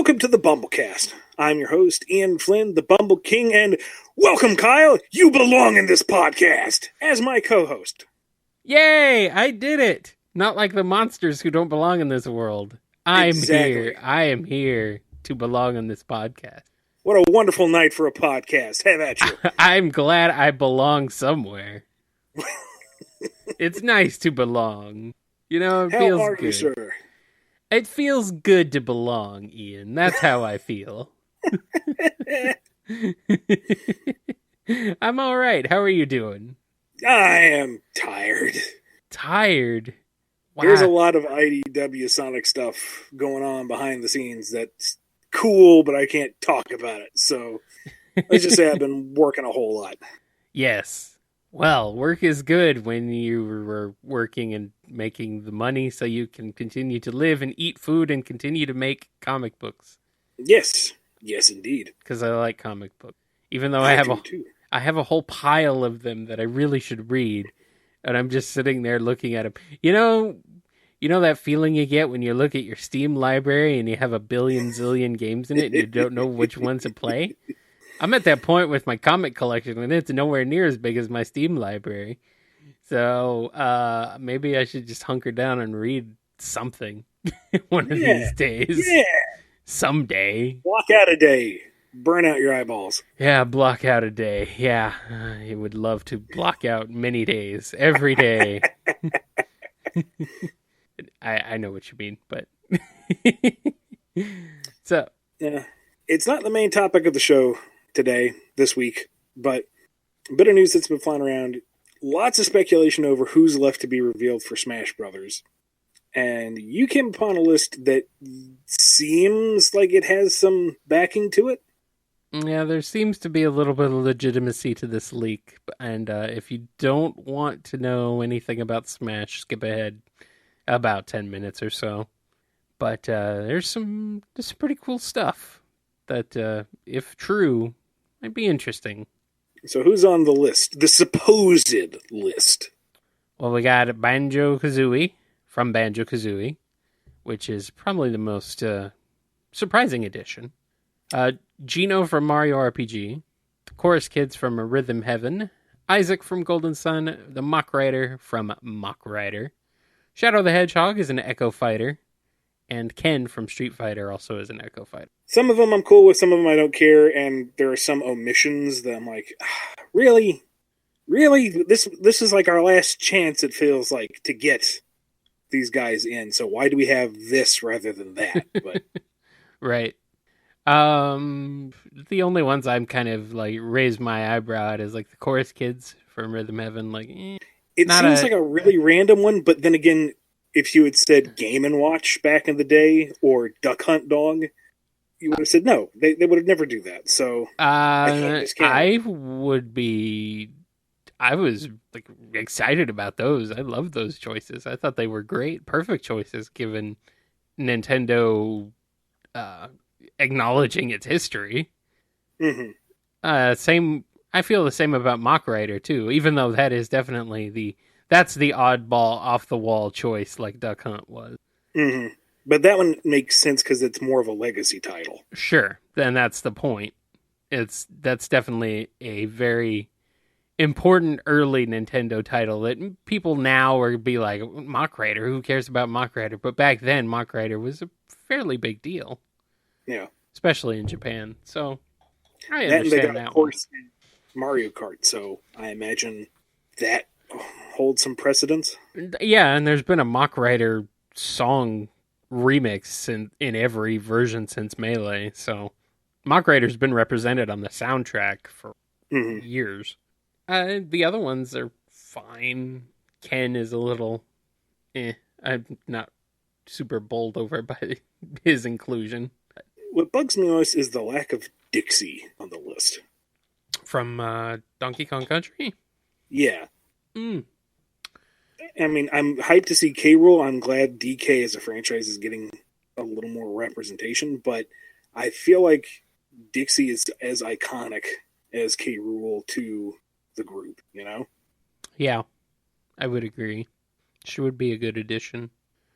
Welcome to the BumbleKast. I'm your host, Ian Flynn, the Bumble King, and welcome, Kyle. You belong in this podcast as my co-host. Yay! I did it! Not like the monsters who don't belong in this world. I'm here. I am here to belong on this podcast. What a wonderful night for a podcast. Have at you. I'm glad I belong somewhere. It's nice to belong. You know, it feels How are good. you, sir? It feels good to belong, Ian. That's how I feel. I'm all right. How are you doing? I am tired. Tired? Wow. There's a lot of IDW Sonic stuff going on behind the scenes that's cool, but I can't talk about it. So let's just say I've been working a whole lot. Yes. Well, work is good when you were working and making the money so you can continue to live and eat food and continue to make comic books. Yes. Yes, indeed. Because I like comic books. Even though I have a whole pile of them that I really should read, and I'm just sitting there looking at them. You know that feeling you get when you look at your Steam library and you have a billion zillion games in it and you don't know which ones to play? I'm at that point with my comic collection, and it's nowhere near as big as my Steam library. So maybe I should just hunker down and read something one of these days. Yeah. Someday. Block out a day. Burn out your eyeballs. Yeah, block out a day. Yeah, I would love to block out many days. Every day. I know what you mean, but... So... Yeah. It's not the main topic of the show today, this week, but a bit of news that's been flying around. Lots of speculation over who's left to be revealed for Smash Brothers. And you came upon a list that seems like it has some backing to it. Yeah, there seems to be a little bit of legitimacy to this leak. And if you don't want to know anything about Smash, skip ahead about 10 minutes or so. But there's some pretty cool stuff that, if true, might be interesting. So who's on the list? The supposed list. Well, we got Banjo-Kazooie from Banjo-Kazooie, which is probably the most surprising addition. Gino from Mario RPG, the Chorus Kids from Rhythm Heaven, Isaac from Golden Sun, the Mach Rider from Mach Rider, Shadow the Hedgehog is an Echo Fighter, and Ken from Street Fighter also is an Echo Fighter. Some of them I'm cool with, some of them I don't care, and there are some omissions that I'm like, really? Really? This is like our last chance, it feels like, to get these guys in, so why do we have this rather than that? But right. The only ones I'm kind of like raise my eyebrow at is like the Chorus Kids from Rhythm Heaven. Like, it seems like a really random one, but then again, if you had said Game & Watch back in the day or Duck Hunt Dog, you would have said no. They would have never do that. So I was like excited about those. I loved those choices. I thought they were great, perfect choices given Nintendo acknowledging its history. Mm-hmm. I feel the same about Mach Rider too, even though that is definitely that's the oddball off the wall choice like Duck Hunt was. Mm-hmm. But that one makes sense because it's more of a legacy title. Sure, then that's the point. That's definitely a very important early Nintendo title that people now would be like, Mach Rider, who cares about Mach Rider? But back then, Mach Rider was a fairly big deal. Yeah. Especially in Japan. So, I understand understand that. Of Of course, Mario Kart, so I imagine that holds some precedence. Yeah, and there's been a Mach Rider song remix in every version since Melee, so Mach Rider's been represented on the soundtrack for years. The other ones are fine. Ken is a little I'm not super bowled over by his inclusion. What bugs me most is the lack of Dixie on the list. From Donkey Kong Country? Yeah. I mean, I'm hyped to see K. Rool. I'm glad DK as a franchise is getting a little more representation, but I feel like Dixie is as iconic as K. Rool to the group, you know? Yeah, I would agree. She would be a good addition.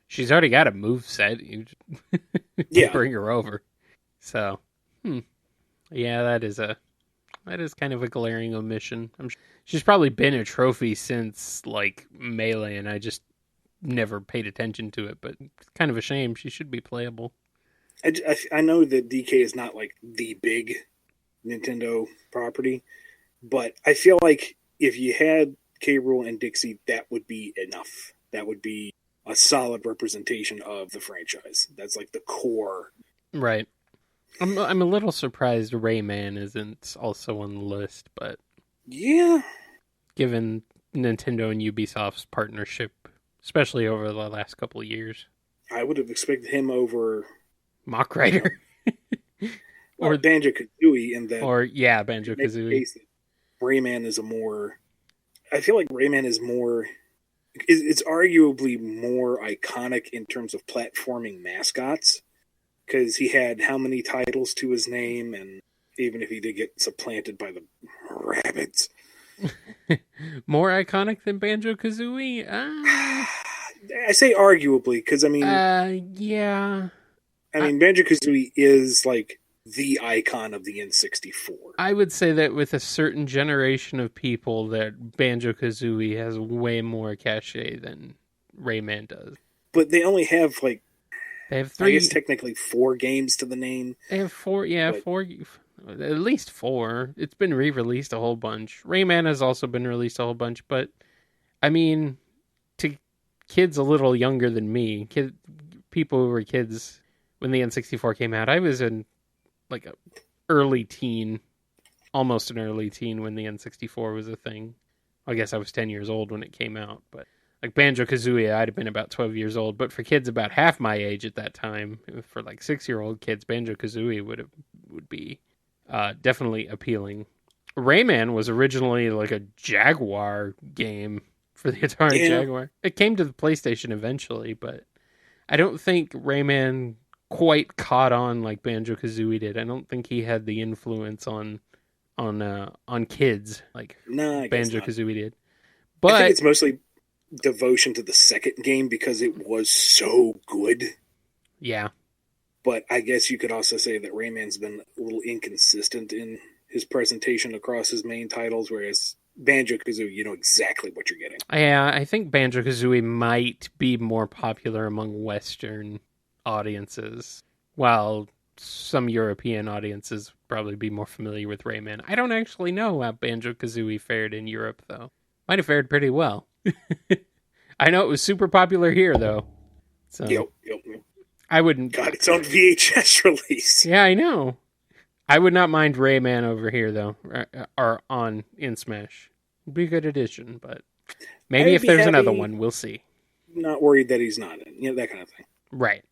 She's already got a move set. You just bring her over. So, yeah, that is kind of a glaring omission. She's probably been a trophy since like Melee, and I just never paid attention to it. But it's kind of a shame. She should be playable. I know that DK is not like the big Nintendo property, but I feel like if you had K. Rool and Dixie, that would be enough. That would be a solid representation of the franchise. That's like the core. Right. I'm a little surprised Rayman isn't also on the list, but yeah, given Nintendo and Ubisoft's partnership, especially over the last couple of years, I would have expected him over Mock Rider. or Banjo-Kazooie in that. Or, yeah, Banjo-Kazooie. Rayman is I feel like Rayman is more... It's arguably more iconic in terms of platforming mascots, because he had how many titles to his name, and even if he did get supplanted by the rabbits. More iconic than Banjo-Kazooie? I say arguably, because I mean... yeah... I mean, Banjo-Kazooie is like the icon of the N64. I would say that with a certain generation of people, that Banjo-Kazooie has way more cachet than Rayman does. But they only have like... They have 3... I guess technically 4 games to the name. They have 4, yeah, but... 4... At least 4. It's been re-released a whole bunch. Rayman has also been released a whole bunch, but... I mean, to kids a little younger than me, people who were kids... When the N64 came out, I was in like an early teen, almost an early teen when the N64 was a thing. I guess I was 10 years old when it came out, but like Banjo-Kazooie, I'd have been about 12 years old. But for kids about half my age at that time, for like 6-year-old kids, Banjo-Kazooie would be definitely appealing. Rayman was originally like a Jaguar game for the Atari Jaguar. It came to the PlayStation eventually, but I don't think Rayman quite caught on like Banjo-Kazooie did. I don't think he had the influence on kids like Banjo-Kazooie did. But I think it's mostly devotion to the second game because it was so good. Yeah. But I guess you could also say that Rayman's been a little inconsistent in his presentation across his main titles, whereas Banjo-Kazooie, you know exactly what you're getting. Yeah, I think Banjo-Kazooie might be more popular among Western audiences, while some European audiences probably be more familiar with Rayman. I don't actually know how Banjo-Kazooie fared in Europe, though. Might have fared pretty well. I know it was super popular here, though. So Yep. I wouldn't... Got its own VHS release. Yeah, I know. I would not mind Rayman over here, though, or in Smash. It'd be a good addition, but maybe if there's another one, we'll see. Not worried that he's not in, that kind of thing. Right.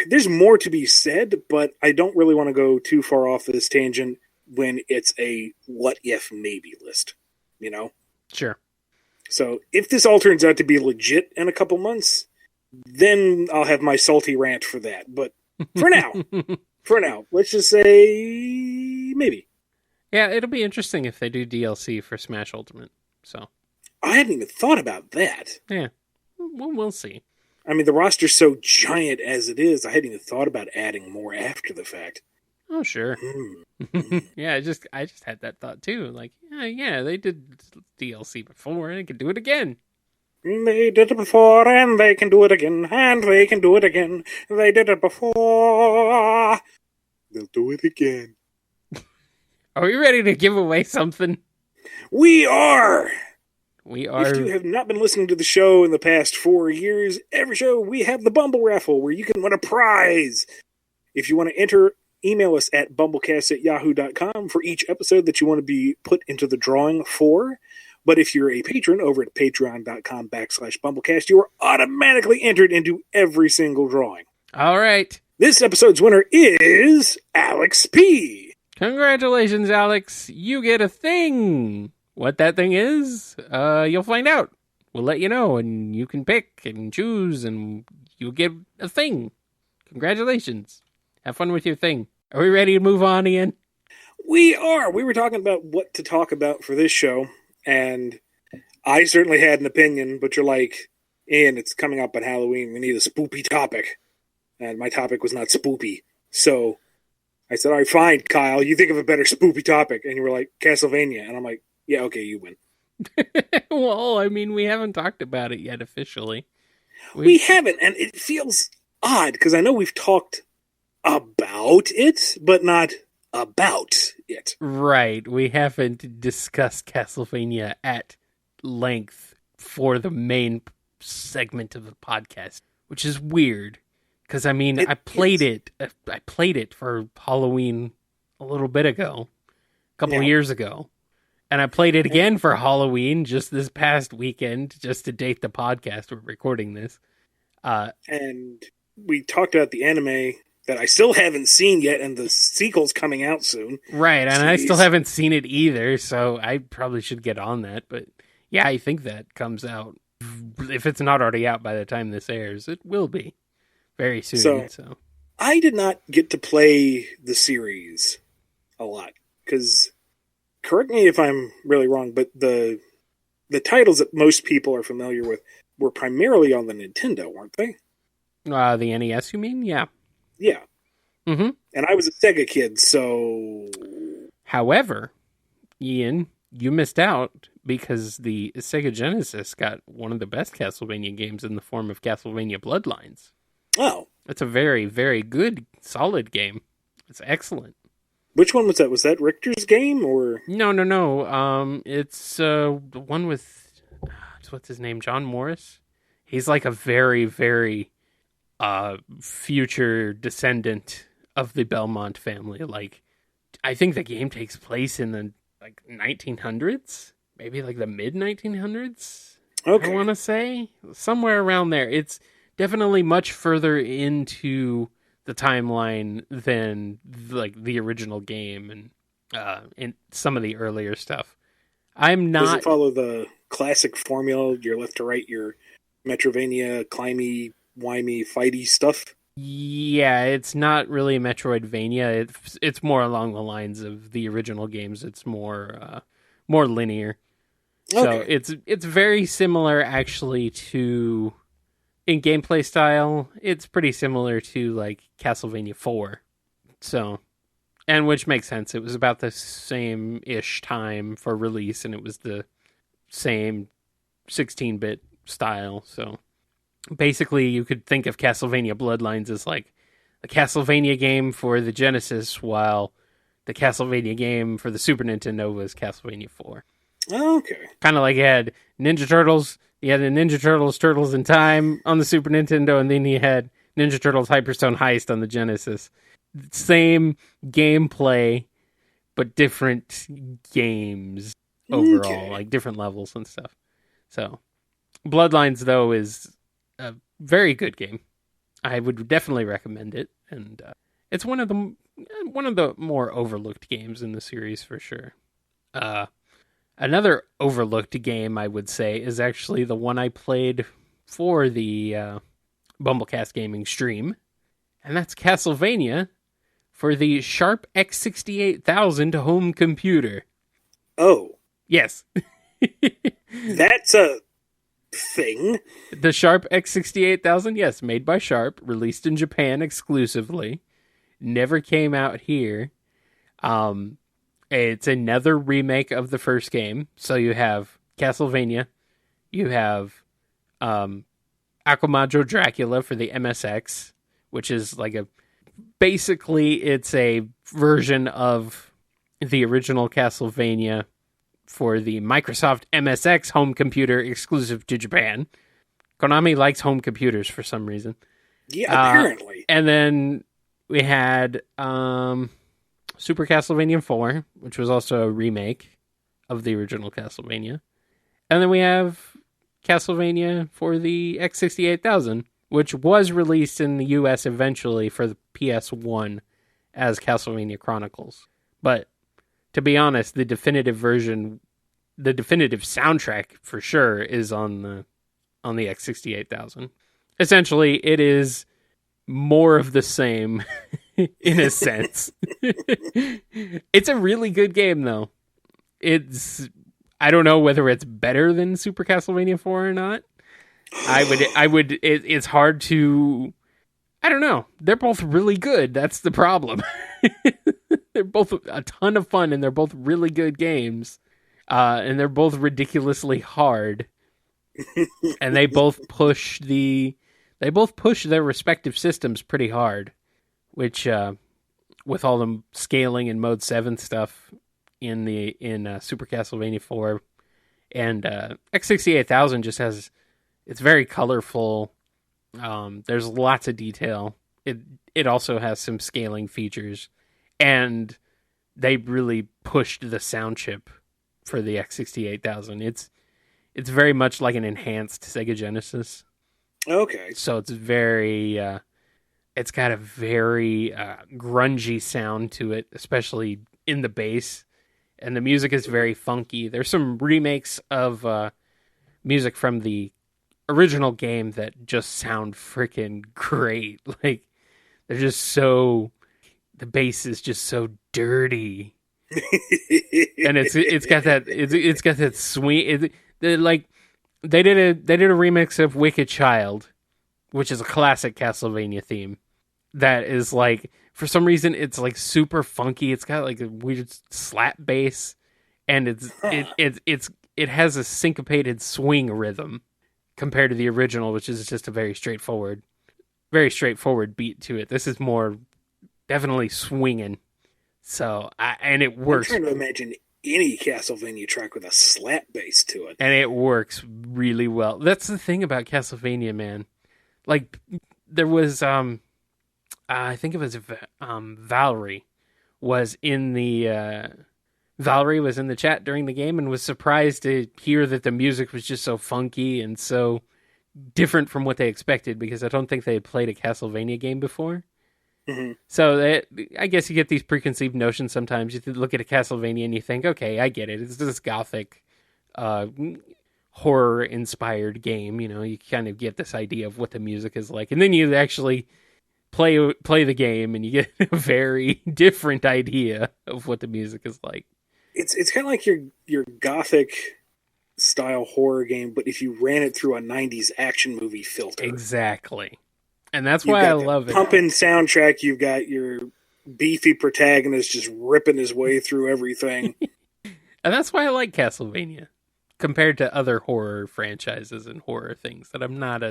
There's more to be said, but I don't really want to go too far off this tangent when it's a what if maybe list, Sure. So if this all turns out to be legit in a couple months, then I'll have my salty rant for that. But for now, let's just say maybe. Yeah, it'll be interesting if they do DLC for Smash Ultimate. So I hadn't even thought about that. Yeah, we'll see. I mean, the roster's so giant as it is, I hadn't even thought about adding more after the fact. Oh, sure. Yeah, I just had that thought too. Like, yeah, they did DLC before, and they can do it again. They did it before, and they can do it again, and they can do it again. They did it before. They'll do it again. Are we ready to give away something? We are! We are. If you have not been listening to the show in the past 4 years, every show we have the Bumble Raffle where you can win a prize. If you want to enter, email us at BumbleKast@yahoo.com for each episode that you want to be put into the drawing for. But if you're a patron over at patreon.com/BumbleKast, you are automatically entered into every single drawing. All right. This episode's winner is Alex P. Congratulations, Alex. You get a thing. What that thing is, you'll find out. We'll let you know, and you can pick and choose, and you'll get a thing. Congratulations. Have fun with your thing. Are we ready to move on, Ian? We are. We were talking about what to talk about for this show, and I certainly had an opinion, but you're like, Ian, it's coming up on Halloween. We need a spoopy topic. And my topic was not spoopy. So I said, all right, fine, Kyle. You think of a better spoopy topic. And you were like, Castlevania. And I'm like, yeah, okay, you win. Well, I mean, we haven't talked about it yet officially. We haven't, and it feels odd, because I know we've talked about it, but not about it. Right. We haven't discussed Castlevania at length for the main segment of the podcast, which is weird. Because, I mean, I played it for Halloween a little bit ago, a couple of years ago. And I played it again for Halloween just this past weekend, just to date the podcast. We're recording this. And we talked about the anime that I still haven't seen yet, and the sequel's coming out soon. Right, and I still haven't seen it either, so I probably should get on that. But yeah, I think that comes out. If it's not already out by the time this airs, it will be very soon. So I did not get to play the series a lot, because... correct me if I'm really wrong, but the titles that most people are familiar with were primarily on the Nintendo, weren't they? The NES, you mean? Yeah. Yeah. Mm-hmm. And I was a Sega kid, so... However, Ian, you missed out because the Sega Genesis got one of the best Castlevania games in the form of Castlevania Bloodlines. Oh. It's a very, very good, solid game. It's excellent. Which one was that? Was that Richter's game, or...? No. It's the one with... what's his name? John Morris? He's like a very, very future descendant of the Belmont family. Like, I think the game takes place in the 1900s? Maybe like the mid-1900s? Okay. I want to say? Somewhere around there. It's definitely much further into... the timeline than like the original game and some of the earlier stuff. Does it follow the classic formula? You're left to right, your Metrovania, climby, wimey, fighty stuff? Yeah, it's not really Metroidvania. It's more along the lines of the original games. It's more linear. Okay. So it's very similar actually to... in gameplay style, it's pretty similar to like Castlevania 4. So, and which makes sense. It was about the same-ish time for release, and it was the same 16-bit style. So, basically, you could think of Castlevania Bloodlines as like the Castlevania game for the Genesis, while the Castlevania game for the Super Nintendo was Castlevania 4. Okay. Kind of like you had Ninja Turtles. You had the Ninja Turtles, Turtles in Time on the Super Nintendo, and then you had Ninja Turtles Hyperstone Heist on the Genesis. Same gameplay, but different games overall, like different levels and stuff. So, Bloodlines, though, is a very good game. I would definitely recommend it, and it's one of the more overlooked games in the series for sure. Another overlooked game, I would say, is actually the one I played for the BumbleKast gaming stream, and that's Castlevania for the Sharp X68000 home computer. Oh. Yes. That's a thing. The Sharp X68000, yes, made by Sharp, released in Japan exclusively, never came out here. It's another remake of the first game. So you have Castlevania, you have Akumajo Dracula for the MSX, which is like basically it's a version of the original Castlevania for the Microsoft MSX home computer exclusive to Japan. Konami likes home computers for some reason. Yeah, apparently. And then we had Super Castlevania 4, which was also a remake of the original Castlevania. And then we have Castlevania for the X68000, which was released in the US eventually for the PS1 as Castlevania Chronicles. But to be honest, the definitive version, the definitive soundtrack for sure is on the X68000. Essentially, it is more of the same in a sense. It's a really good game, though. I don't know whether it's better than Super Castlevania 4 or not. It's hard to... I don't know. They're both really good. That's the problem. They're both a ton of fun, and they're both really good games. And they're both ridiculously hard. And they both push their respective systems pretty hard, which with all the scaling and Mode 7 stuff in Super Castlevania 4, and X68000 just has, it's very colorful. There's lots of detail. It also has some scaling features, and they really pushed the sound chip for the X68000. It's very much like an enhanced Sega Genesis. Okay. So it's very, it's got a very grungy sound to it, especially in the bass. And the music is very funky. There's some remakes of music from the original game that just sound freaking great. Like, they're just so, the bass is just so dirty. And it's got that swing. They did a remix of Wicked Child, which is a classic Castlevania theme. That is like, for some reason, it's like super funky. It's got like a weird slap bass, and it has a syncopated swing rhythm compared to the original, which is just a very straightforward beat to it. This is more definitely swinging. So, and it works. I'm trying to imagine any Castlevania track with a slap bass to it. And it works really well. That's the thing about Castlevania, man. Like, there was, I think it was Valerie was in the chat during the game and was surprised to hear that the music was just so funky and so different from what they expected, because I don't think they had played a Castlevania game before. Mm-hmm. So I guess you get these preconceived notions sometimes. You look at a Castlevania and you think, okay, I get it. It's this gothic, horror-inspired game. You know, you kind of get this idea of what the music is like. And then you actually play the game and you get a very different idea of what the music is like. It's kind of like your gothic-style horror game, but if you ran it through a 90s action movie filter. Exactly. And that's why I love it. Pumping soundtrack, you've got your beefy protagonist just ripping his way through everything. And that's why I like Castlevania compared to other horror franchises and horror things that I'm not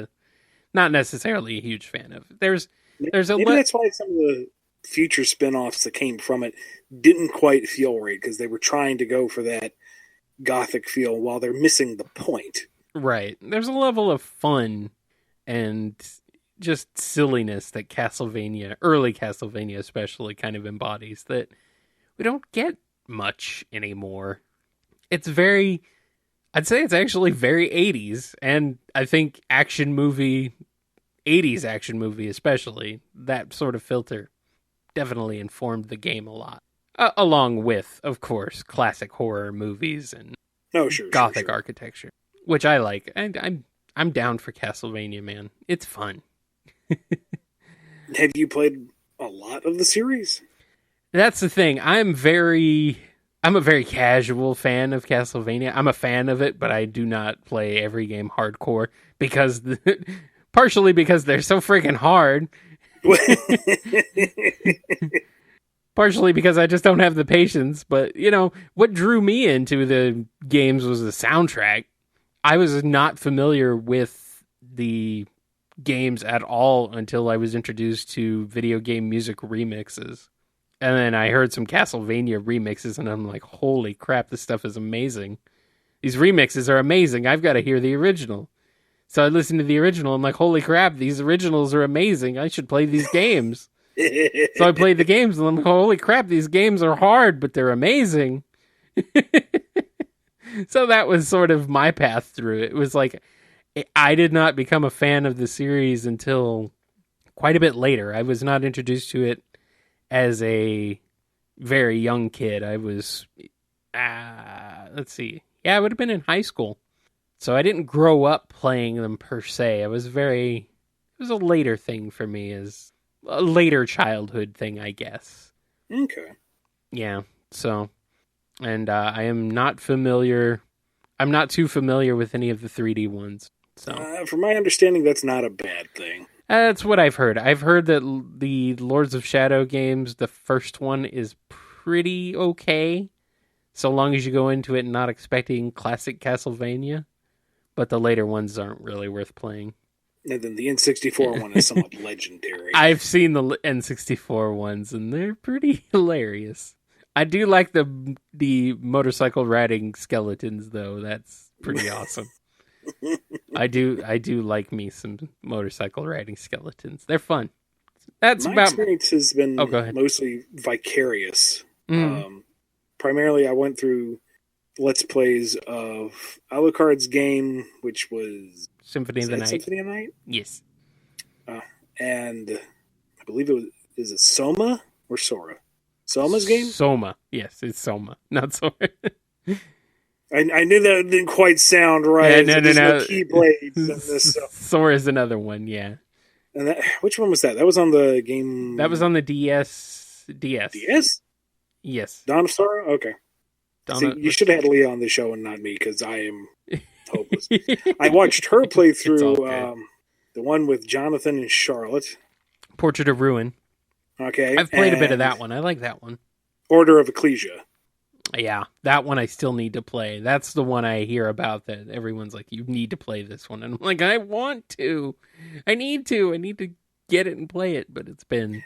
necessarily a huge fan of. Maybe that's why some of the future spin-offs that came from it didn't quite feel right, because they were trying to go for that gothic feel while they're missing the point. Right. There's a level of fun and just silliness that Castlevania, early Castlevania especially, kind of embodies that we don't get much anymore. I'd say it's actually very 80s, and I think 80s action movie especially, that sort of filter definitely informed the game a lot. Along with, of course, classic horror movies and gothic architecture, which I like. And I'm down for Castlevania, man. It's fun. Have you played a lot of the series? That's the thing. I'm a very casual fan of Castlevania. I'm a fan of it, but I do not play every game hardcore because partially because they're so freaking hard. Partially because I just don't have the patience. But, you know, what drew me into the games was the soundtrack. I was not familiar with the games at all until I was introduced to video game music remixes. And then I heard some Castlevania remixes, and I'm like, holy crap, this stuff is amazing. These remixes are amazing. I've got to hear the original. So I listened to the original. I'm like, holy crap, these originals are amazing. I should play these games. So I played the games, and I'm like, holy crap, these games are hard, but they're amazing. So that was sort of my path through it. It was like, I did not become a fan of the series until quite a bit later. I was not introduced to it as a very young kid. I was, let's see. Yeah, I would have been in high school. So I didn't grow up playing them per se. It was a later thing for me, as a later childhood thing, I guess. Okay. Yeah, so, and I'm not too familiar with any of the 3D ones. So, from my understanding, that's not a bad thing. That's what I've heard. I've heard that the Lords of Shadow games, the first one is pretty okay, so long as you go into it not expecting classic Castlevania, but the later ones aren't really worth playing. And then the N64 one is somewhat legendary. I've seen the N64 ones, and they're pretty hilarious. I do like the motorcycle riding skeletons, though. That's pretty awesome. I do like me some motorcycle riding skeletons. They're fun. That's my experience has been mostly vicarious. Primarily, I went through Let's Plays of Alucard's game, which was Symphony of the Night. Symphony of the Night? Yes. And I believe is it Soma or Sora? Soma's game? Soma. Yes, it's Soma, not Sora. I knew that didn't quite sound right. Yeah, no. Keyblades in this. So. Sora's another one, yeah. And which one was that? That was on the game... That was on the DS. DS? Yes. Dawn of Sora? Okay. See, you should have had Leah on the show and not me, because I am hopeless. I watched her play through the one with Jonathan and Charlotte. Portrait of Ruin. Okay. I've played a bit of that one. I like that one. Order of Ecclesia. Yeah, that one I still need to play. That's the one I hear about that everyone's like, you need to play this one. And I'm like, I want to. I need to get it and play it, but it's been...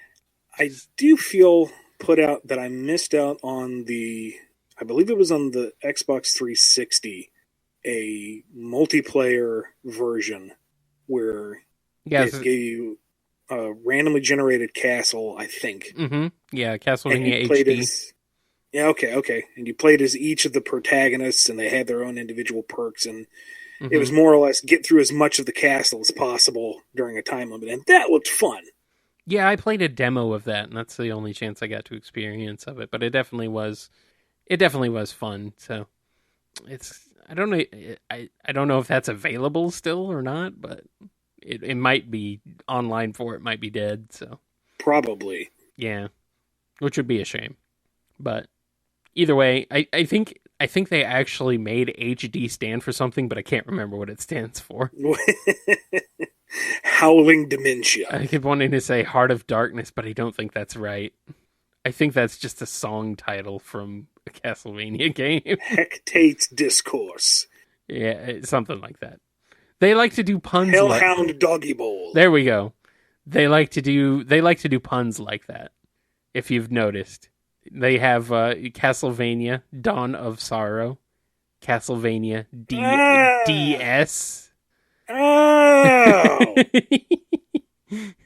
I do feel put out that I missed out on I believe it was on the Xbox 360, a multiplayer version where it gave you a randomly generated castle, I think. Mm-hmm. Yeah, Castlevania HD. Okay. And you played as each of the protagonists, and they had their own individual perks, and it was more or less get through as much of the castle as possible during a time limit, and that looked fun. Yeah, I played a demo of that, and that's the only chance I got to experience of it, but it definitely was fun. So I don't know. I don't know if that's available still or not, but it might be online for it might be dead. So probably, yeah, which would be a shame. But either way, I think they actually made HD stand for something, but I can't remember what it stands for. Howling Dementia. I keep wanting to say Heart of Darkness, but I don't think that's right. I think that's just a song title from a Castlevania game. Hectate's Discourse. Yeah, something like that. They like to do puns. Hellhound Doggy Bowl. There we go. They like to do puns like that. If you've noticed, they have Castlevania Dawn of Sorrow, Castlevania DS. Oh.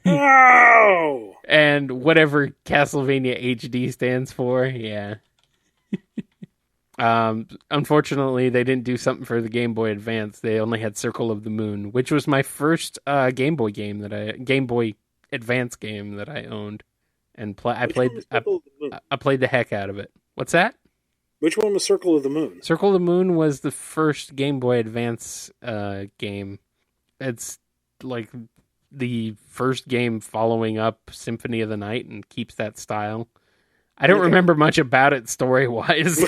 Oh. And whatever Castlevania HD stands for, yeah. Unfortunately, they didn't do something for the Game Boy Advance. They only had Circle of the Moon, which was my first Game Boy Advance game that I owned, and I played the heck out of it. What's that? Which one was Circle of the Moon? Circle of the Moon was the first Game Boy Advance game. It's like the first game following up Symphony of the Night and keeps that style. I don't remember much about it story-wise.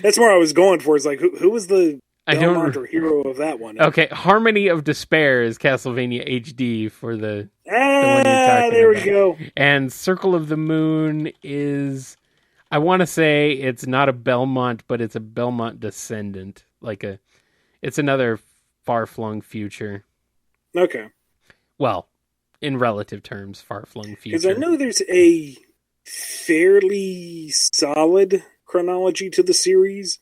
That's where I was going for. It's like, who was the Belmont or hero of that one? Okay, Harmony of Despair is Castlevania HD for the one you're talking there about. We go. And Circle of the Moon is, I want to say it's not a Belmont, but it's a Belmont descendant. It's another far-flung future. Okay. Well, in relative terms, far-flung future. Because I know there's a fairly solid chronology to the series,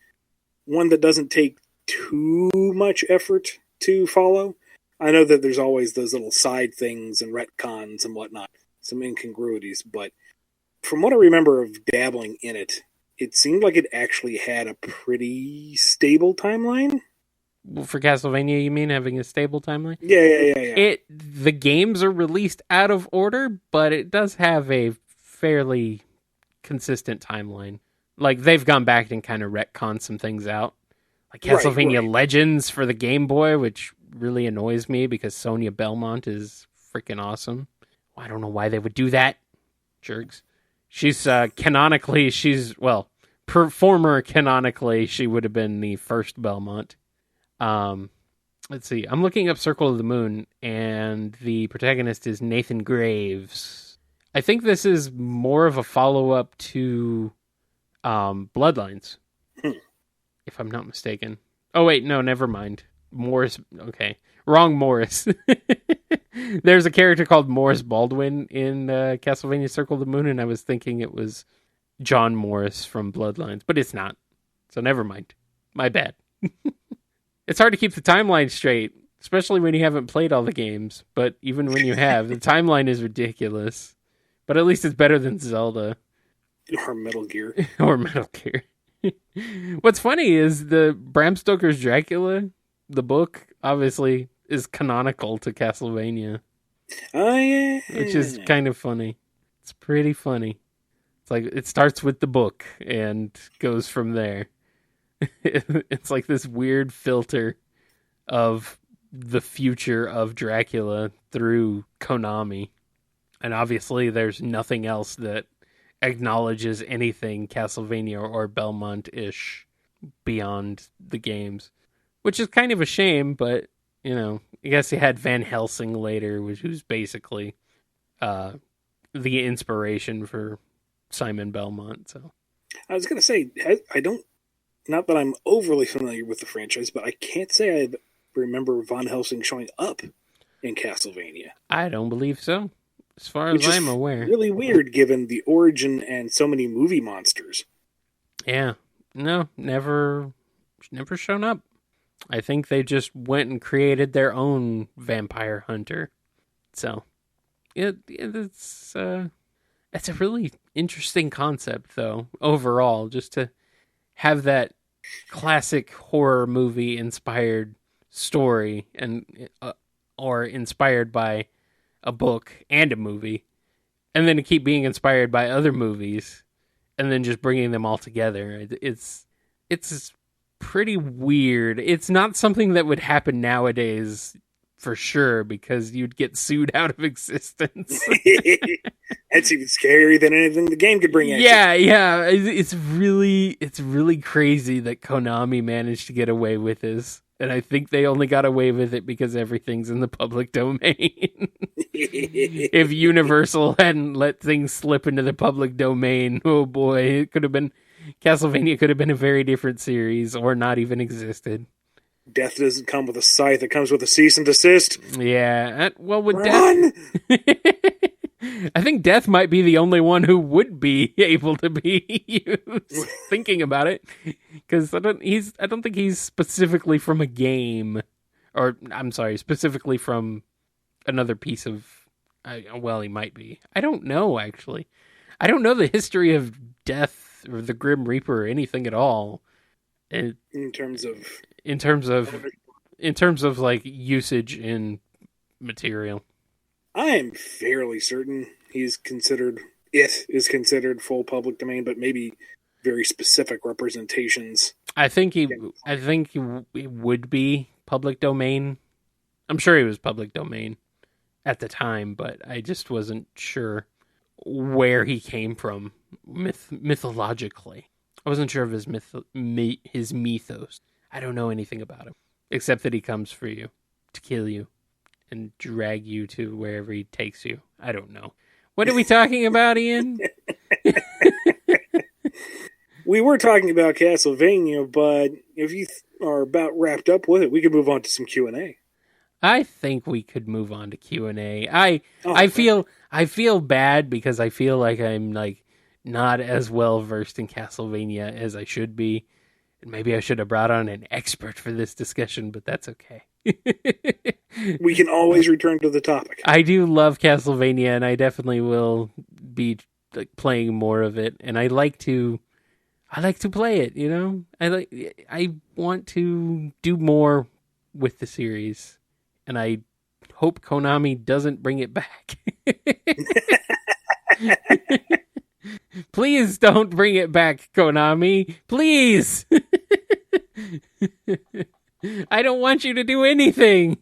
one that doesn't take too much effort to follow. I know that there's always those little side things and retcons and whatnot, some incongruities, but from what I remember of dabbling in it, it seemed like it actually had a pretty stable timeline. For Castlevania, you mean having a stable timeline? Yeah. The games are released out of order, but it does have a fairly consistent timeline. Like, they've gone back and kind of retconned some things out. Like Castlevania Legends for the Game Boy, which really annoys me because Sonia Belmont is freaking awesome. I don't know why they would do that. Jerks. She's canonically, performer canonically, she would have been the first Belmont. Let's see. I'm looking up Circle of the Moon, and the protagonist is Nathan Graves. I think this is more of a follow-up to Bloodlines, if I'm not mistaken. Oh, wait, no, never mind. Morris, okay. Wrong Morris. There's a character called Morris Baldwin in Castlevania Circle of the Moon, and I was thinking it was John Morris from Bloodlines, but it's not. So never mind. My bad. It's hard to keep the timeline straight, especially when you haven't played all the games. But even when you have, the timeline is ridiculous. But at least it's better than Zelda. Or Metal Gear. Or Metal Gear. What's funny is the Bram Stoker's Dracula, the book, obviously, is canonical to Castlevania. Oh, yeah. Which is kind of funny. It's pretty funny. It's like, it starts with the book and goes from there. It's like this weird filter of the future of Dracula through Konami. And obviously there's nothing else that acknowledges anything Castlevania or Belmont-ish beyond the games. Which is kind of a shame, but, you know, I guess you had Van Helsing later, who's basically the inspiration for Simon Belmont. So I was going to say, I don't, not that I'm overly familiar with the franchise, but I can't say I remember Van Helsing showing up in Castlevania. I don't believe so, as far as I'm aware. Really weird given the origin and so many movie monsters. Yeah. No, never shown up. I think they just went and created their own vampire hunter. So, it's a really interesting concept, though, overall, just to have that classic horror movie inspired story and or inspired by a book and a movie, and then to keep being inspired by other movies and then just bringing them all together. It's pretty weird. It's not something that would happen nowadays for sure, because you'd get sued out of existence. That's even scarier than anything the game could bring at you. Yeah. It's really crazy that Konami managed to get away with this. And I think they only got away with it because everything's in the public domain. If Universal hadn't let things slip into the public domain, oh boy, Castlevania could have been a very different series, or not even existed. Death doesn't come with a scythe, it comes with a cease and desist. Yeah, well, with Run! Death, I think Death might be the only one who would be able to be used. Thinking about it, because I don't think he's specifically from a game, or I'm sorry, specifically from another piece of. Well, he might be. I don't know, actually. I don't know the history of Death or the Grim Reaper or anything at all. In terms of like usage in material, I am fairly certain it is considered full public domain, but maybe very specific representations. I think he would be public domain. I'm sure he was public domain at the time, but I just wasn't sure where he came from mythologically. I wasn't sure of his mythos. I don't know anything about him, except that he comes for you, to kill you, and drag you to wherever he takes you. I don't know. What are we talking about, Ian? We were talking about Castlevania, but if you are about wrapped up with it, we could move on to some Q&A. I think we could move on to Q&A. I feel bad because I feel like I'm like not as well versed in Castlevania as I should be. And maybe I should have brought on an expert for this discussion, but that's okay. We can always return to the topic. I do love Castlevania, and I definitely will be like playing more of it. And I like to play it, you know? I want to do more with the series. And I hope Konami doesn't bring it back. Please don't bring it back, Konami. Please. I don't want you to do anything.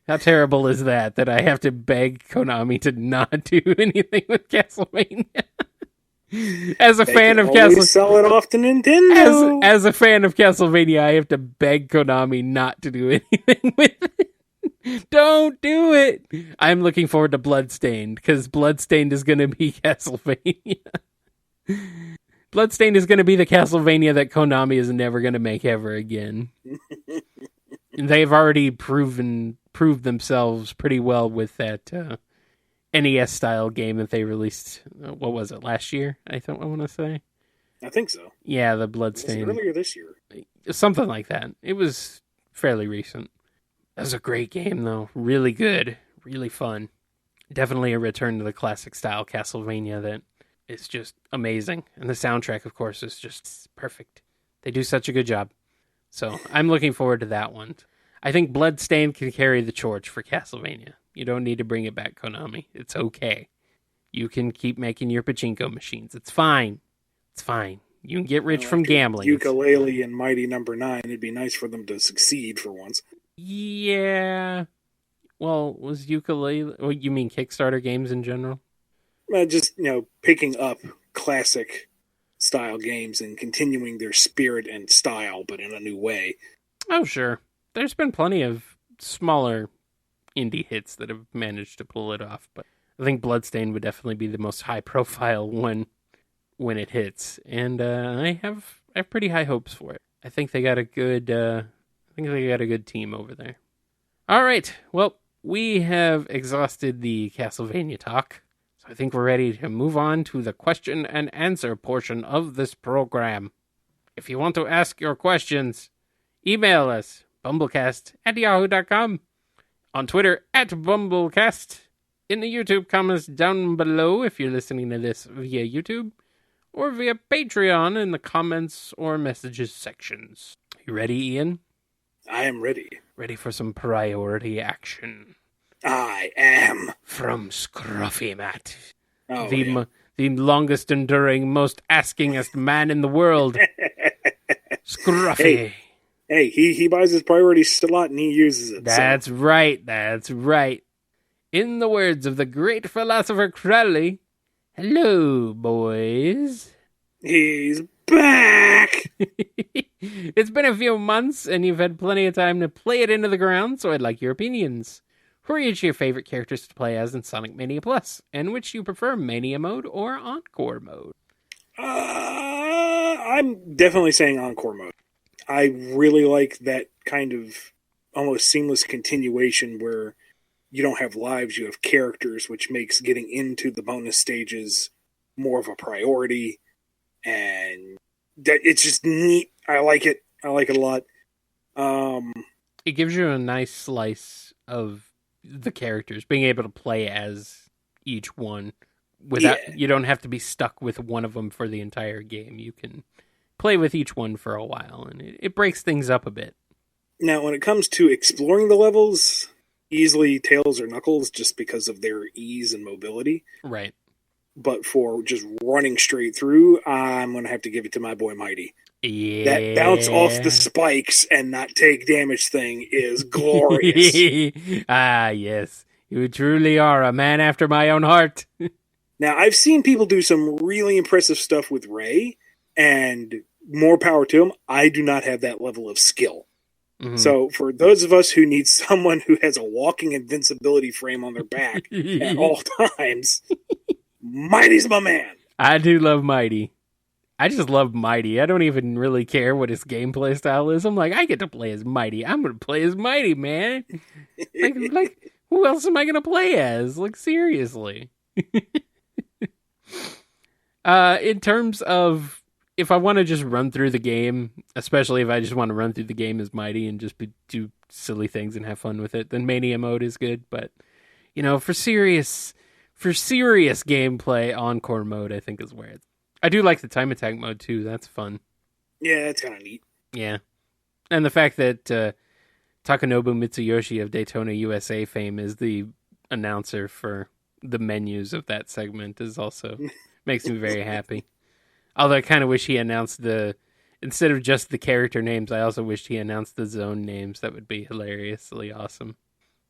How terrible is that I have to beg Konami to not do anything with Castlevania? As a fan of Castlevania, sell it off to Nintendo. As a fan of Castlevania, I have to beg Konami not to do anything with it. Don't do it. I'm looking forward to Bloodstained, because Bloodstained is going to be Castlevania. Bloodstained is going to be the Castlevania that Konami is never going to make ever again. They've already proved themselves pretty well with that NES style game that they released. What was it, last year? I want to say. I think so. Yeah, the Bloodstained. Was it earlier this year? Something like that. It was fairly recent. That was a great game, though. Really good. Really fun. Definitely a return to the classic style Castlevania that is just amazing. And the soundtrack, of course, is just perfect. They do such a good job. So I'm looking forward to that one. I think Bloodstained can carry the torch for Castlevania. You don't need to bring it back, Konami. It's okay. You can keep making your pachinko machines. It's fine. It's fine. You can get rich from gambling. Ukulele and Mighty Number 9. It'd be nice for them to succeed for once. Yeah. Well, was ukulele... Well, you mean Kickstarter games in general? Just, picking up classic style games and continuing their spirit and style, but in a new way. Oh, sure. There's been plenty of smaller indie hits that have managed to pull it off, but I think Bloodstained would definitely be the most high-profile one when it hits, and I have pretty high hopes for it. I think they got a good team over there. All right, well, we have exhausted the Castlevania talk, so I think we're ready to move on to the question and answer portion of this program. If you want to ask your questions, email us, BumbleKast@yahoo.com, on Twitter @BumbleKast, in the YouTube comments down below if you're listening to this via YouTube, or via Patreon in the comments or messages sections. You ready, Ian? I am ready. Ready for some priority action. I am. From ScruffyMatt. Oh, the longest enduring, most askingest man in the world. Scruffy. Hey, he buys his priority slot and he uses it. That's right. In the words of the great philosopher Crowley, hello, boys. He's back! It's been a few months, and you've had plenty of time to play it into the ground, so I'd like your opinions. Who are each your favorite characters to play as in Sonic Mania Plus, and which you prefer, Mania Mode or Encore Mode? I'm definitely saying Encore Mode. I really like that kind of almost seamless continuation where you don't have lives, you have characters, which makes getting into the bonus stages more of a priority. And it's just neat. I like it. I like it a lot. It gives you a nice slice of the characters, being able to play as each one without you don't have to be stuck with one of them for the entire game. You can play with each one for a while, and it breaks things up a bit. Now, when it comes to exploring the levels, easily Tails or Knuckles, just because of their ease and mobility. Right. But for just running straight through, I'm going to have to give it to my boy Mighty. Yeah. That bounce off the spikes and not take damage thing is glorious. Ah, yes. You truly are a man after my own heart. Now, I've seen people do some really impressive stuff with Ray, and more power to them. I do not have that level of skill. Mm-hmm. So for those of us who need someone who has a walking invincibility frame on their back at all times, Mighty's my man. I do love Mighty. I just love Mighty. I don't even really care what his gameplay style is. I'm like, I get to play as Mighty. I'm going to play as Mighty, man. like, who else am I going to play as? Like, seriously. In terms of, if I want to just run through the game, especially if I just want to run through the game as Mighty and just do silly things and have fun with it, then Mania Mode is good. But, for serious gameplay, Encore Mode, I think, is where it's. I do like the time attack mode, too. That's fun. Yeah, it's kind of neat. Yeah. And the fact that Takanobu Mitsuyoshi of Daytona USA fame is the announcer for the menus of that segment is also makes me very happy. Although I kind of wish he announced instead of just the character names, I also wished he announced the zone names. That would be hilariously awesome.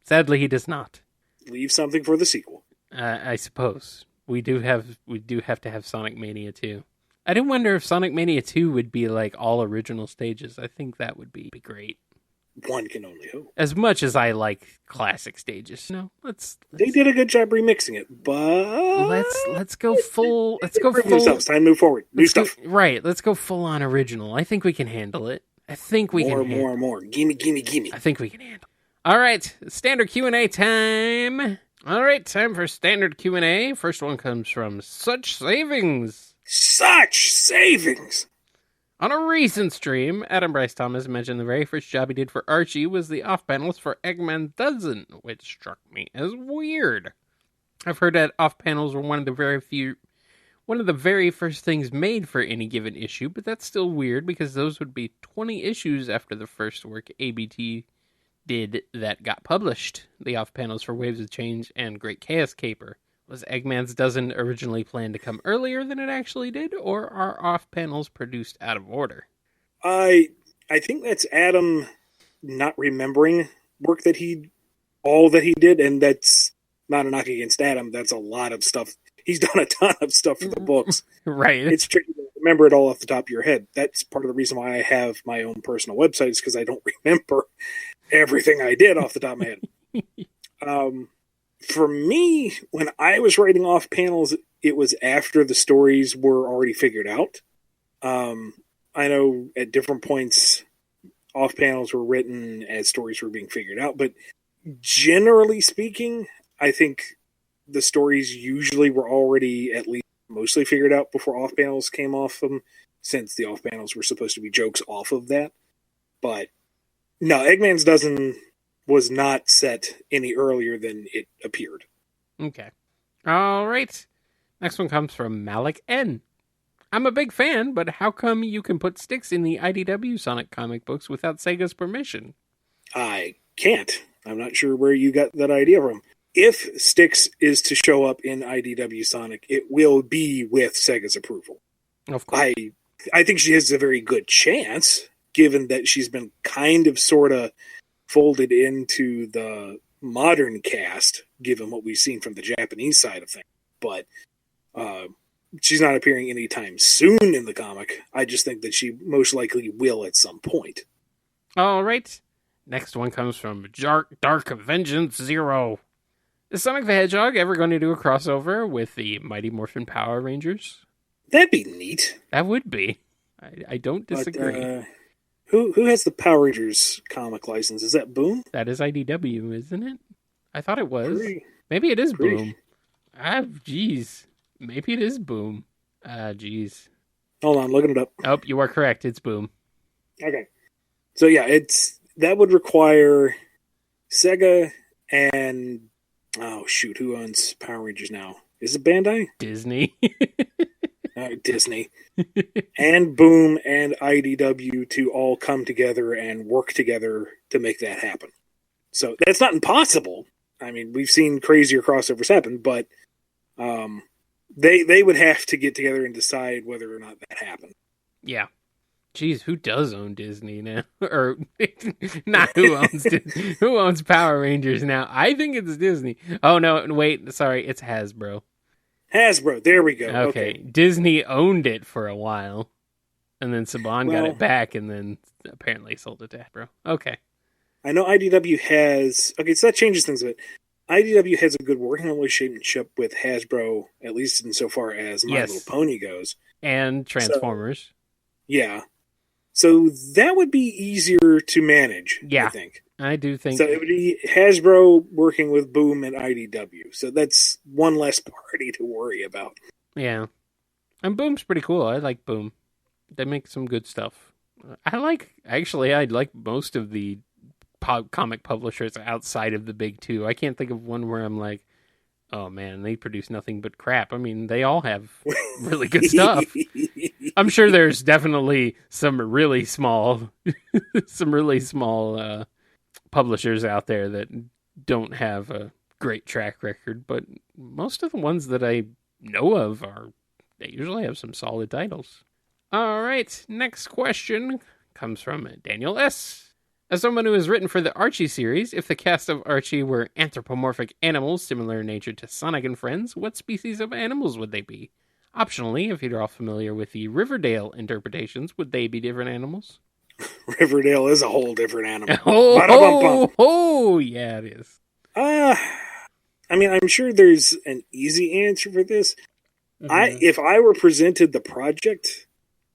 Sadly, he does not. Leave something for the sequel. I suppose. we do have to have Sonic Mania 2. I didn't wonder if Sonic Mania 2 would be like all original stages. I think that would be great. One can only hope. As much as I like classic stages, let's they did a good job remixing it, but let's go full. Let's go full. Themselves. Time to move forward. New stuff. Right. Let's go full on original. I think we can handle it. I think we can. More. Gimme. I think we can handle. All right, standard Q&A time. All right, time for standard Q&A. First one comes from SuchSavings. SuchSavings. On a recent stream, Adam Bryce Thomas mentioned the very first job he did for Archie was the off-panels for Eggman Dozen, which struck me as weird. I've heard that off-panels were one of the very first things made for any given issue, but that's still weird because those would be 20 issues after the first work ABT did that got published. The off-panels for Waves of Change and Great Chaos Caper. Was Eggman's Dozen originally planned to come earlier than it actually did, or are off-panels produced out of order? I think that's Adam not remembering work that all that he did, and that's not a knock against Adam. That's a lot of stuff. He's done a ton of stuff for the books. Right. It's tricky to remember it all off the top of your head. That's part of the reason why I have my own personal websites, because I don't remember everything I did off the top of my head. For me, when I was writing off panels, it was after the stories were already figured out. I know at different points, off panels were written as stories were being figured out, but generally speaking, I think the stories usually were already at least mostly figured out before off panels came off them, since the off panels were supposed to be jokes off of that. But no, Eggman's Dozen was not set any earlier than it appeared. Okay. All right. Next one comes from Malik N. I'm a big fan, but how come you can put sticks in the IDW Sonic comic books without Sega's permission? I can't. I'm not sure where you got that idea from. If Styx is to show up in IDW Sonic, it will be with Sega's approval. Of course. I think she has a very good chance, given that she's been kind of sort of folded into the modern cast, given what we've seen from the Japanese side of things. But she's not appearing anytime soon in the comic. I just think that she most likely will at some point. All right. Next one comes from Dark Vengeance Zero. Is Sonic the Hedgehog ever going to do a crossover with the Mighty Morphin Power Rangers? That'd be neat. That would be. I don't disagree. But, who has the Power Rangers comic license? Is that Boom? That is IDW, isn't it? I thought it was. Maybe it is Boom. Jeez. Maybe it is Boom. Jeez. Hold on, looking it up. Oh, you are correct. It's Boom. Okay. So yeah, that would require Sega and who owns Power Rangers now? Is it Bandai? Disney. Disney. And Boom and IDW to all come together and work together to make that happen. So that's not impossible. I mean, we've seen crazier crossovers happen, but they would have to get together and decide whether or not that happened. Yeah. Jeez, who does own Disney now? Or not who owns Disney? Who owns Power Rangers now? I think it's Disney. Oh no, wait, sorry, it's Hasbro. Hasbro, there we go. Okay. Disney owned it for a while, and then Saban got it back, and then apparently sold it to Hasbro. Okay. I know IDW has... Okay, so that changes things a bit. IDW has a good working relationship with Hasbro, at least insofar as My Little Pony goes. And Transformers. So, yeah. So that would be easier to manage, I think. I do think. So it would be Hasbro working with Boom and IDW. So that's one less party to worry about. Yeah. And Boom's pretty cool. I like Boom. They make some good stuff. I like most of the comic publishers outside of the big two. I can't think of one where I'm like, oh man, they produce nothing but crap. I mean, they all have really good stuff. I'm sure there's definitely some really small publishers out there that don't have a great track record, but most of the ones that I know of they usually have some solid titles. All right, next question comes from Daniel S. As someone who has written for the Archie series, if the cast of Archie were anthropomorphic animals similar in nature to Sonic and Friends, what species of animals would they be? Optionally, if you're all familiar with the Riverdale interpretations, would they be different animals? Riverdale is a whole different animal. Yeah, it is. I mean, I'm sure there's an easy answer for this. Mm-hmm. If I were presented the project,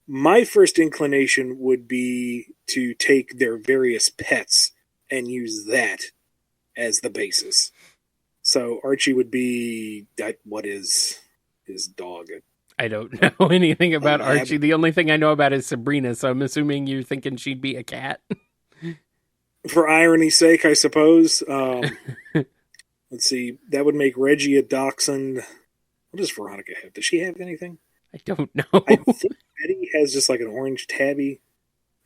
my first inclination would be to take their various pets and use that as the basis. So Archie would be, what is his dog? I don't know anything about Archie. The only thing I know about is Sabrina, so I'm assuming you're thinking she'd be a cat. For irony's sake, I suppose. Let's see. That would make Reggie a dachshund. What does Veronica have? Does she have anything? I don't know. I think Betty has just like an orange tabby,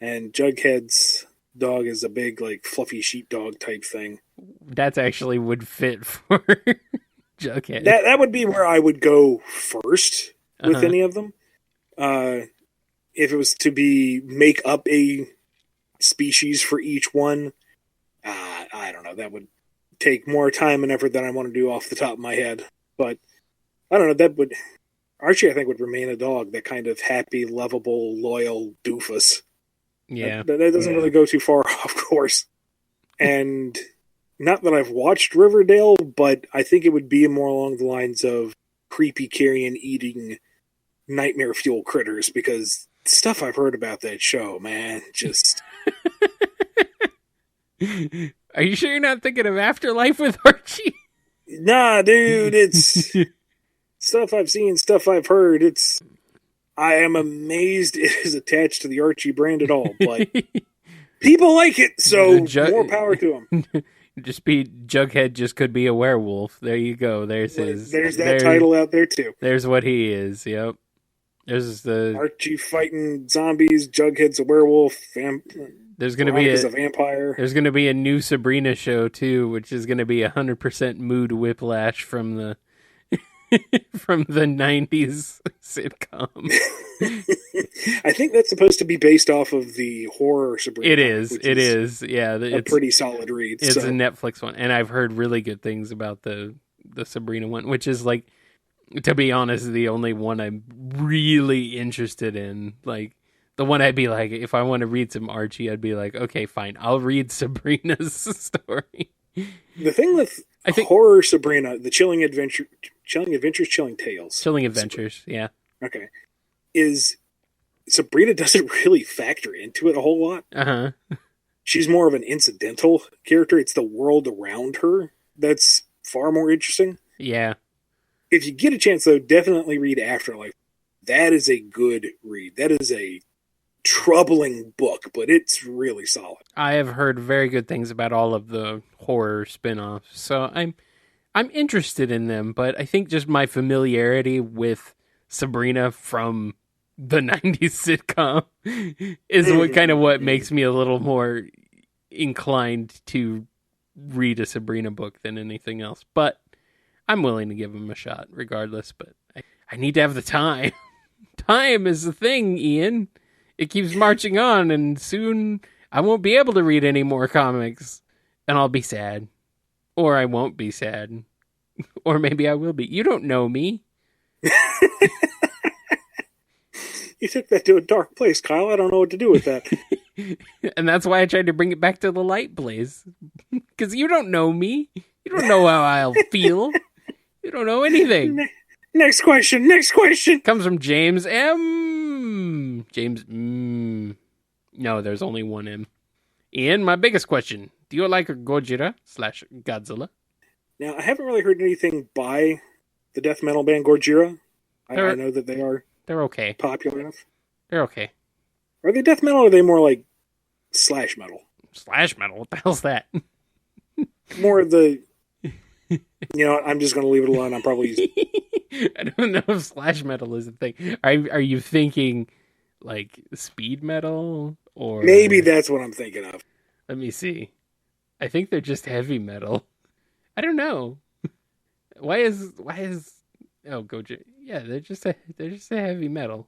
and Jughead's dog is a big, like, fluffy sheepdog type thing. That's actually would fit for Jughead. That would be where I would go first with any of them. If it was to make up a species for each one, I don't know. That would take more time and effort than I want to do off the top of my head. But I don't know. Archie, I think, would remain a dog, that kind of happy, lovable, loyal doofus. Yeah. That doesn't really go too far, of course. And not that I've watched Riverdale, but I think it would be more along the lines of creepy carrion-eating nightmare fuel critters, because stuff I've heard about that show, man, just... Are you sure you're not thinking of Afterlife with Archie? Nah, dude, it's... stuff I've seen, stuff I've heard. I am amazed it is attached to the Archie brand at all, but people like it, so more power to them. Jughead just could be a werewolf. There you go. There's that title out there too. There's what he is. Yep. There's the Archie fighting zombies. Jughead's a werewolf. There's going to be a vampire. There's going to be a new Sabrina show too, which is going to be 100% mood whiplash from the 90s sitcom. I think that's supposed to be based off of the horror Sabrina. It is. Yeah, a pretty solid read. It's a Netflix one, and I've heard really good things about the Sabrina one, which is, like, to be honest, the only one I'm really interested in. Like, the one I'd be like, if I want to read some Archie, I'd be like, okay, fine, I'll read Sabrina's story. The thing with horror Sabrina, the Chilling Adventures, Chilling Tales. Chilling Adventures, yeah. Okay. Is Sabrina doesn't really factor into it a whole lot. Uh-huh. She's more of an incidental character. It's the world around her that's far more interesting. Yeah. If you get a chance, though, definitely read Afterlife. That is a good read. That is a troubling book, but it's really solid. I have heard very good things about all of the horror spin-offs, so I'm interested in them, but I think just my familiarity with Sabrina from the 90s sitcom is what makes me a little more inclined to read a Sabrina book than anything else. But I'm willing to give them a shot regardless, but I need to have the time. Time is the thing, Ian. It keeps marching on, and soon I won't be able to read any more comics, and I'll be sad. Or I won't be sad. Or maybe I will be. You don't know me. You took that to a dark place, Kyle. I don't know what to do with that. And that's why I tried to bring it back to the light blaze. Because you don't know me. You don't know how I'll feel. You don't know anything. Next question. Comes from James M. James M. No, there's only one M. Ian, my biggest question. Do you like Gojira/Godzilla? Now, I haven't really heard anything by the death metal band Gojira. I know that they're okay. Popular enough. They're okay. Are they death metal or are they more like slash metal? Slash metal? What the hell's that? More of the... You know what? I'm just going to leave it alone. I'm probably using... I don't know if slash metal is a thing. Are you thinking like speed metal? Or maybe that's what I'm thinking of. Let me see. I think they're just heavy metal. I don't know. Why is Gojira? Yeah, they're just a heavy metal.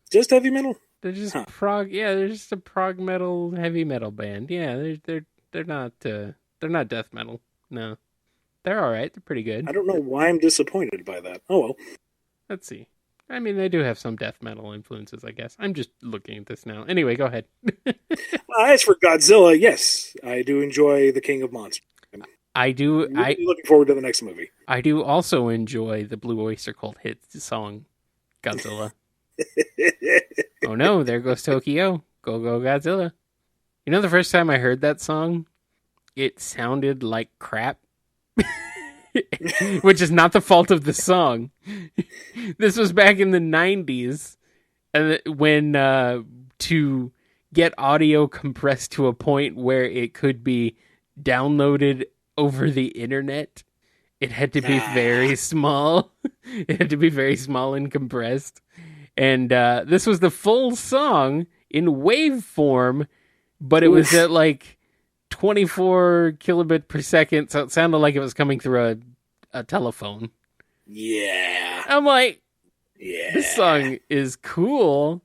Just heavy metal? They're just prog. Yeah, they're just a prog metal, heavy metal band. Yeah, they're not death metal. No, they're all right. They're pretty good. I don't know why I'm disappointed by that. Oh well. Let's see. I mean, they do have some death metal influences, I guess. I'm just looking at this now. Anyway, go ahead. As for Godzilla, yes, I do enjoy The King of Monsters. I do. I'm really looking forward to the next movie. I do also enjoy the Blue Oyster Cult hit song, Godzilla. Oh no, there goes Tokyo. Go, go, Godzilla. You know, the first time I heard that song, it sounded like crap. Which is not the fault of the song. This was back in the 90s, and when to get audio compressed to a point where it could be downloaded over the internet, it had to be very small. It had to be very small and compressed. And this was the full song in waveform, but it was at like 24 kilobit per second, so it sounded like it was coming through a telephone. Yeah. I'm like, yeah, this song is cool,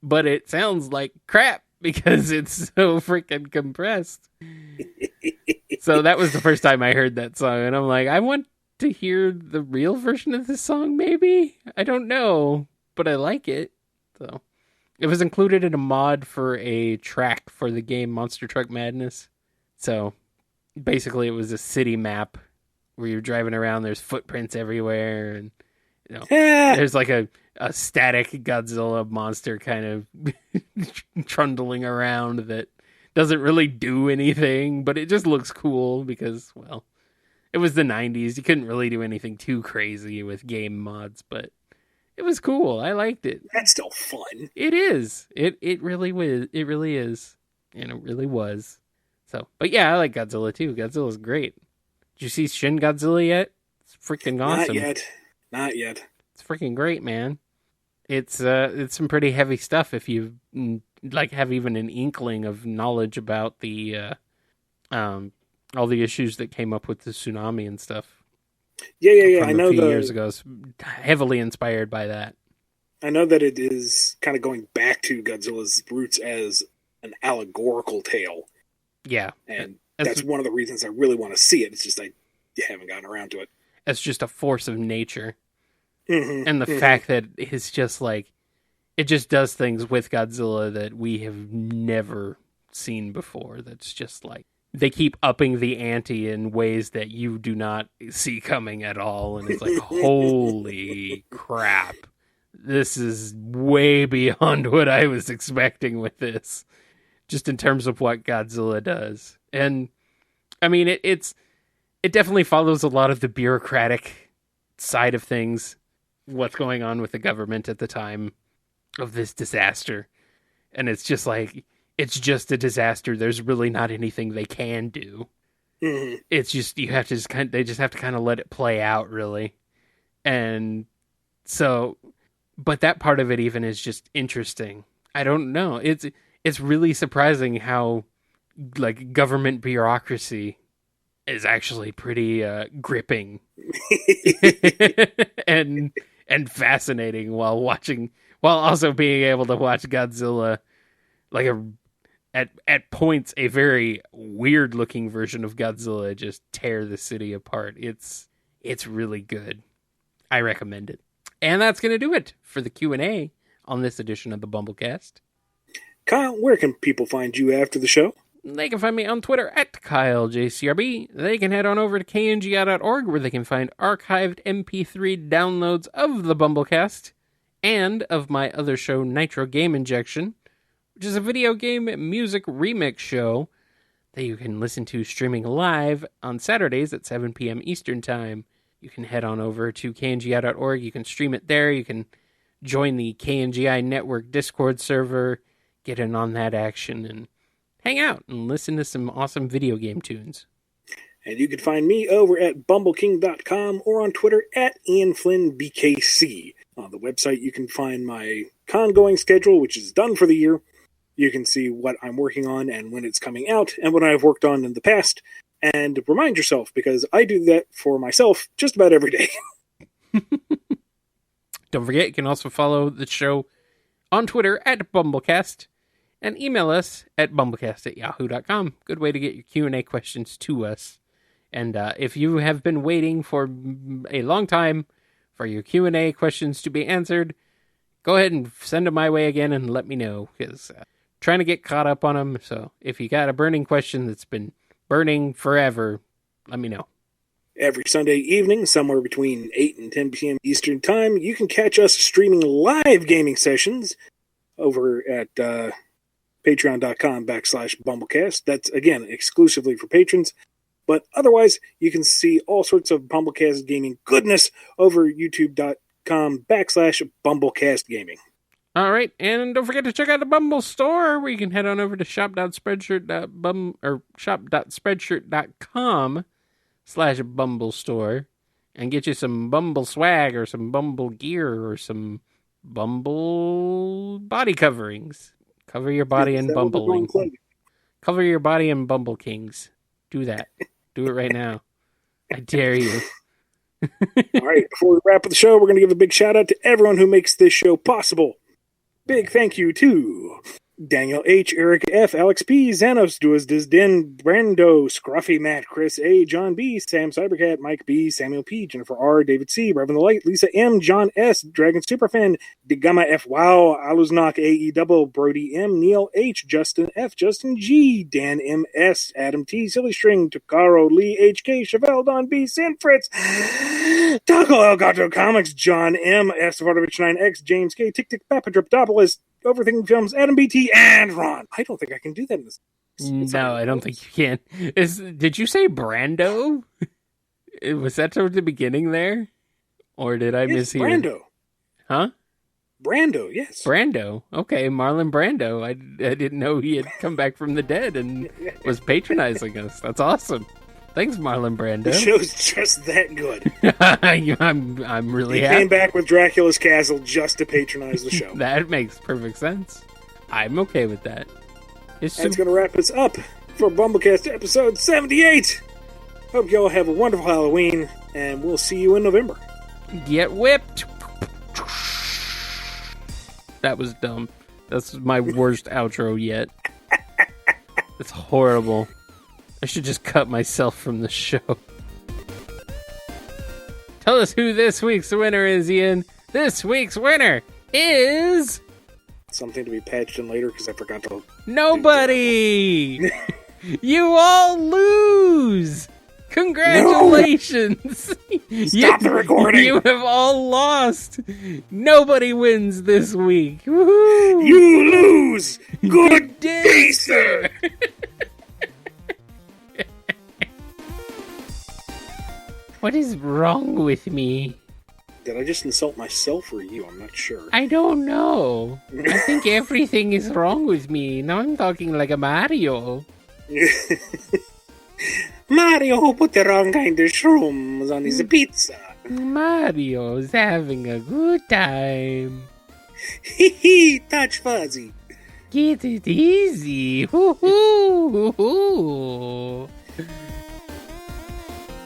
but it sounds like crap because it's so freaking compressed. So that was the first time I heard that song, and I'm like, I want to hear the real version of this song, maybe? I don't know, but I like it. So it was included in a mod for a track for the game Monster Truck Madness. So basically it was a city map where you're driving around, there's footprints everywhere, and you know, there's like a static Godzilla monster kind of trundling around that doesn't really do anything, but it just looks cool because, well, it was the 90s. You couldn't really do anything too crazy with game mods, but it was cool. I liked it. That's still fun. It is. It really was. It really is. And it really was. So, but yeah, I like Godzilla too. Godzilla's great. Did you see Shin Godzilla yet? It's freaking awesome. Not yet. It's freaking great, man. It's some pretty heavy stuff if you like have even an inkling of knowledge about the all the issues that came up with the tsunami and stuff. Yeah. I know a few years ago. It's heavily inspired by that. I know that it is kind of going back to Godzilla's roots as an allegorical tale. Yeah. And that's one of the reasons I really want to see it. It's just you haven't gotten around to it. It's just a force of nature. Mm-hmm, and the fact that it's just like, it just does things with Godzilla that we have never seen before. That's just like, they keep upping the ante in ways that you do not see coming at all. And it's like, holy crap. This is way beyond what I was expecting with this. Just in terms of what Godzilla does. And, I mean, it definitely follows a lot of the bureaucratic side of things. What's going on with the government at the time of this disaster. And it's just like, it's just a disaster. There's really not anything they can do. Mm-hmm. It's just, they just have to kind of let it play out, really. And so, but that part of it even is just interesting. I don't know. It's really surprising how, like, government bureaucracy is actually pretty gripping and fascinating while also being able to watch Godzilla, like at points a very weird looking version of Godzilla just tear the city apart. It's really good. I recommend it. And that's going to do it for the Q&A on this edition of the BumbleKast. Kyle, where can people find you after the show? They can find me on Twitter at KyleJCRB. They can head on over to kngi.org where they can find archived MP3 downloads of the BumbleKast and of my other show, Nitro Game Injection, which is a video game music remix show that you can listen to streaming live on Saturdays at 7 p.m. Eastern Time. You can head on over to kngi.org. You can stream it there. You can join the KNGI Network Discord server, get in on that action, and hang out and listen to some awesome video game tunes. And you can find me over at bumbleking.com or on Twitter at IanFlynnBKC. On the website, you can find my con-going schedule, which is done for the year. You can see what I'm working on and when it's coming out, and what I've worked on in the past. And remind yourself, because I do that for myself just about every day. Don't forget, you can also follow the show on Twitter at BumbleKast, and email us at BumbleKast@yahoo.com. Good way to get your Q&A questions to us. And if you have been waiting for a long time for your Q&A questions to be answered, go ahead and send them my way again and let me know, because trying to get caught up on them. So if you got a burning question that's been burning forever, let me know. Every Sunday evening, somewhere between 8 and 10 p.m. Eastern Time, you can catch us streaming live gaming sessions over at patreon.com/BumbleKast. That's, again, exclusively for patrons. But otherwise, you can see all sorts of BumbleKast gaming goodness over youtube.com/BumbleKast Gaming. All right, and don't forget to check out the Bumble store, where you can head on over to shop.spreadshirt.com/Bumble store and get you some Bumble swag or some Bumble gear or some Bumble body coverings. Cover your body in bumbling. Cover your body in Bumble Kings. Do that. Do it right now. I dare you. All right, before we wrap up the show, we're going to give a big shout out to everyone who makes this show possible. Big thank you to Daniel H., Eric F., Alex P., Xanos, Duas Disden, Brando, ScruffyMatt, Chris A., John B., Sam Cybercat, Mike B., Samuel P., Jennifer R., David C., Reverend the Light, Lisa M., John S., Dragon Superfan, Digama F. Wow, Aluznak AE Double, Brody M., Neil H., Justin F., Justin G., Dan M. S., Adam T., Silly String, Takaro, Lee H.K., Chevelle, Don B., San Fritz, Taco El Gato Comics, John M., Estevatovich 9X, James K., Tick Tick Papadropopoulos, Overthinking Films, Adam BT, and Ron. I don't think I can do that in this. No, I don't think you can. Did you say Brando? Was that toward the beginning there? Or did I mishear? Brando. Huh? Brando, yes. Brando. Okay, Marlon Brando. I didn't know he had come back from the dead and was patronizing us. That's awesome. Thanks, Marlon Brando. The show's just that good. I'm really happy. He came back with Dracula's Castle just to patronize the show. That makes perfect sense. I'm okay with that. That's going to wrap us up for BumbleKast episode 78. Hope you all have a wonderful Halloween, and we'll see you in November. Get whipped. That was dumb. That's my worst outro yet. It's horrible. I should just cut myself from the show. Tell us who this week's winner is, Ian. This week's winner is... Something to be patched in later because I forgot to... Nobody! You all lose! Congratulations! No! Stop the recording! You have all lost! Nobody wins this week! Woo-hoo! You lose! Good day, sir! What is wrong with me? Did I just insult myself or you? I'm not sure. I don't know. I think everything is wrong with me. Now I'm talking like a Mario. Mario put the wrong kind of shrooms on his pizza. Mario's having a good time. Hee hee, touch fuzzy. Get it easy. Hoo hoo hoo.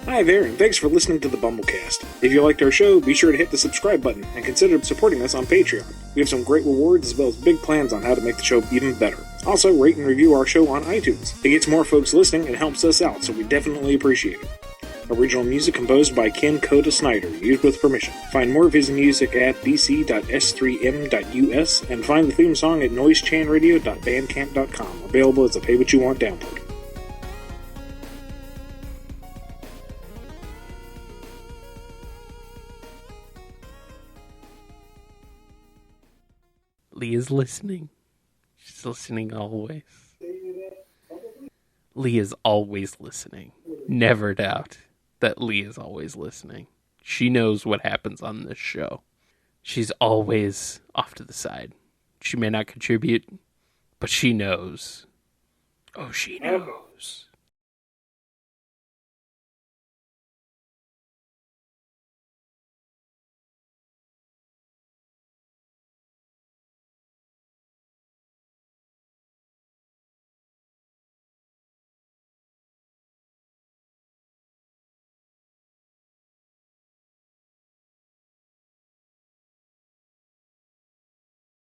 Hi there, and thanks for listening to the BumbleKast. If you liked our show, be sure to hit the subscribe button and consider supporting us on Patreon. We have some great rewards as well as big plans on how to make the show even better. Also, rate and review our show on iTunes. It gets more folks listening and helps us out, so we definitely appreciate it. Original music composed by Ken Coda Snyder, used with permission. Find more of his music at bc.s3m.us and find the theme song at noisechanradio.bandcamp.com, available as a pay-what-you-want download. Lee is listening. She's listening always. Lee is always listening. Never doubt that Lee is always listening. She knows what happens on this show. She's always off to the side. She may not contribute, but she knows. Oh, she knows.